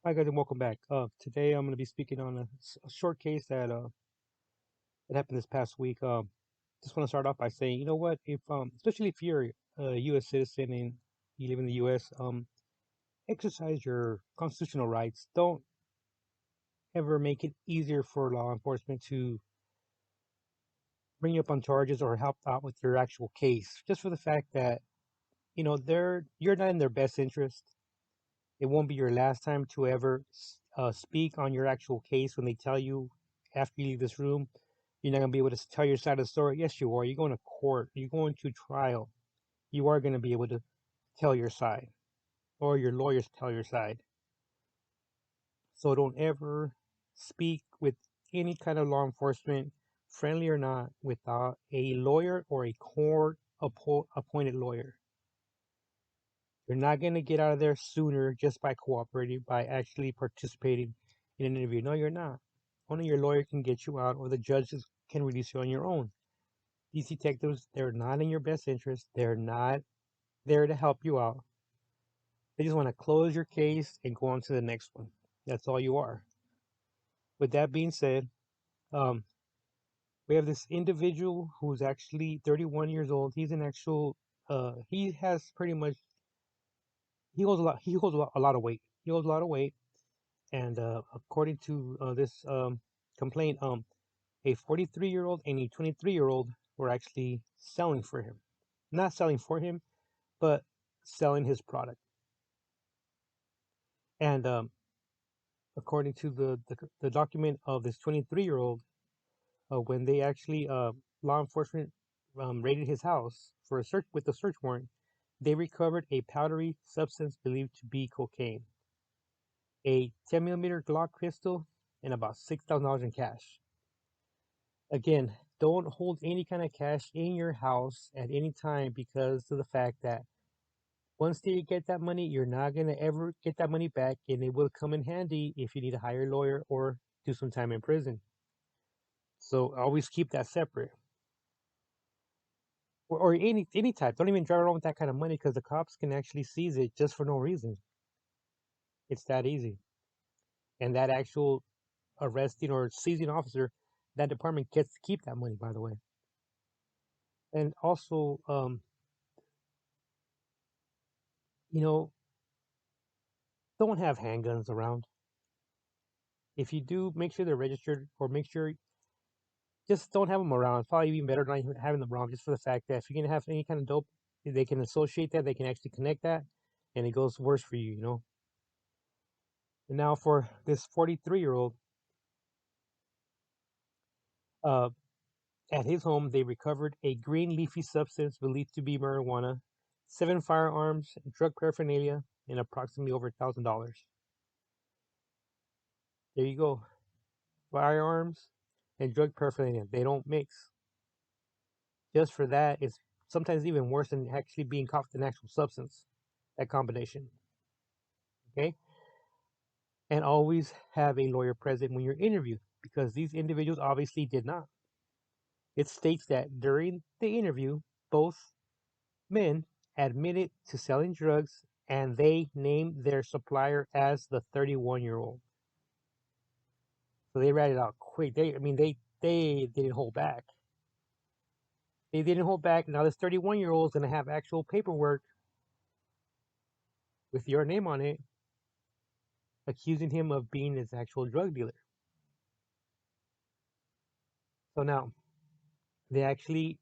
Hi guys, and welcome back. Today I'm going to be speaking on a short case that happened this past week. Just want to start off by saying, you know what, if especially if you're a U.S. citizen and you live in the U.S., exercise your constitutional rights. Don't ever make it easier for law enforcement to bring you up on charges or help out with your actual case, just for the fact that you're not in their best interest. It won't be your last time to ever speak on your actual case when they tell you after you leave this room. You're not going to be able to tell your side of the story. Yes, you are. You're going to court. You're going to trial. You are going to be able to tell your side, or your lawyers tell your side. So don't ever speak with any kind of law enforcement, friendly or not, without a lawyer or a court appointed lawyer. You're not going to get out of there sooner just by cooperating, by actually participating in an interview. No, you're not. Only your lawyer can get you out, or the judges can release you on your own. These detectives, they're not in your best interest. They're not there to help you out. They just want to close your case and go on to the next one. That's all you are. With that being said, um, we have this individual who's actually 31 years old. He's an actual, he has pretty much, he holds a lot of weight. He holds a lot of weight. And according to this complaint, a 43-year-old and a 23-year-old were actually selling for him. Not selling for him, but selling his product. And according to the document of this 23-year-old, when they actually law enforcement raided his house for a search with a search warrant, they recovered a powdery substance believed to be cocaine, a 10 millimeter Glock pistol, and about $6,000 in cash. Again, don't hold any kind of cash in your house at any time because of the fact that once they get that money, you're not going to ever get that money back, and it will come in handy if you need to hire a lawyer or do some time in prison. So always keep that separate. Or any type. Don't even drive around with that kind of money because the cops can actually seize it just for no reason. It's that easy. And that actual arresting or seizing officer, that department gets to keep that money, by the way. And also, you know, don't have handguns around. If you do, make sure they're registered, or make sure just don't have them around. It's probably even better not even having them around, just for the fact that if you're gonna have any kind of dope, they can associate that, they can actually connect that, and it goes worse for you, you know. And now for this 43-year-old, uh, at his home, they recovered a green leafy substance believed to be marijuana, 7 firearms, drug paraphernalia, and approximately over $1,000. There you go. Firearms and drug paraphernalia, they don't mix. Just for that, it's sometimes even worse than actually being caught with an actual substance. That combination. Okay? And always have a lawyer present when you're interviewed, because these individuals obviously did not. It states that during the interview, both men admitted to selling drugs, and they named their supplier as the 31-year-old. So they read it out quick. They didn't hold back. They didn't hold back. Now this 31-year-old is going to have actual paperwork with your name on it, accusing him of being his actual drug dealer. So now they actually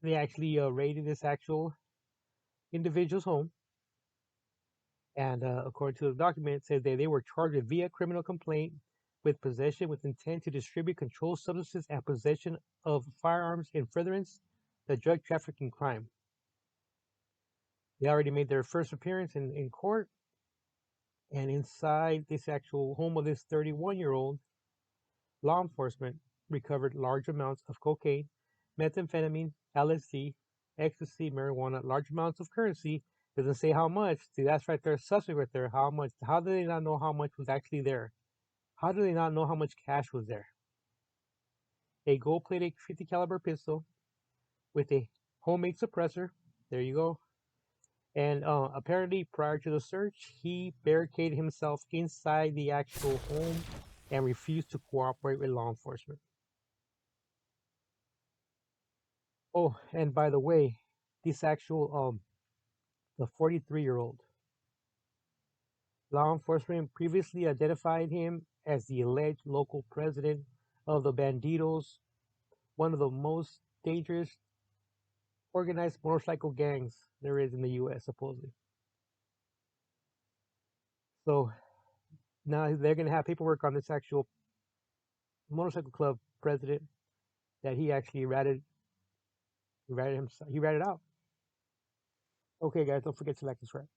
raided this actual individual's home, and according to the document, it says that they were charged with via criminal complaint with possession with intent to distribute controlled substances and possession of firearms in furtherance the drug trafficking crime. They already made their first appearance in court, and inside this actual home of this 31-year-old, law enforcement recovered large amounts of cocaine, methamphetamine, LSD, ecstasy, marijuana, large amounts of currency. Doesn't say how much. See, that's right there, suspect right there. How much? How do they not know how much was actually there? How do they not know how much cash was there? A gold-plated 50 caliber pistol with a homemade suppressor. There you go. And apparently, prior to the search, he barricaded himself inside the actual home and refused to cooperate with law enforcement. Oh, and by the way, this actual the 43-year-old law enforcement previously identified him as the alleged local president of the Bandidos, one of the most dangerous organized motorcycle gangs there is in the U.S. supposedly. So now they're going to have paperwork on this actual motorcycle club president that he ratted out. Okay, guys, don't forget to like and subscribe.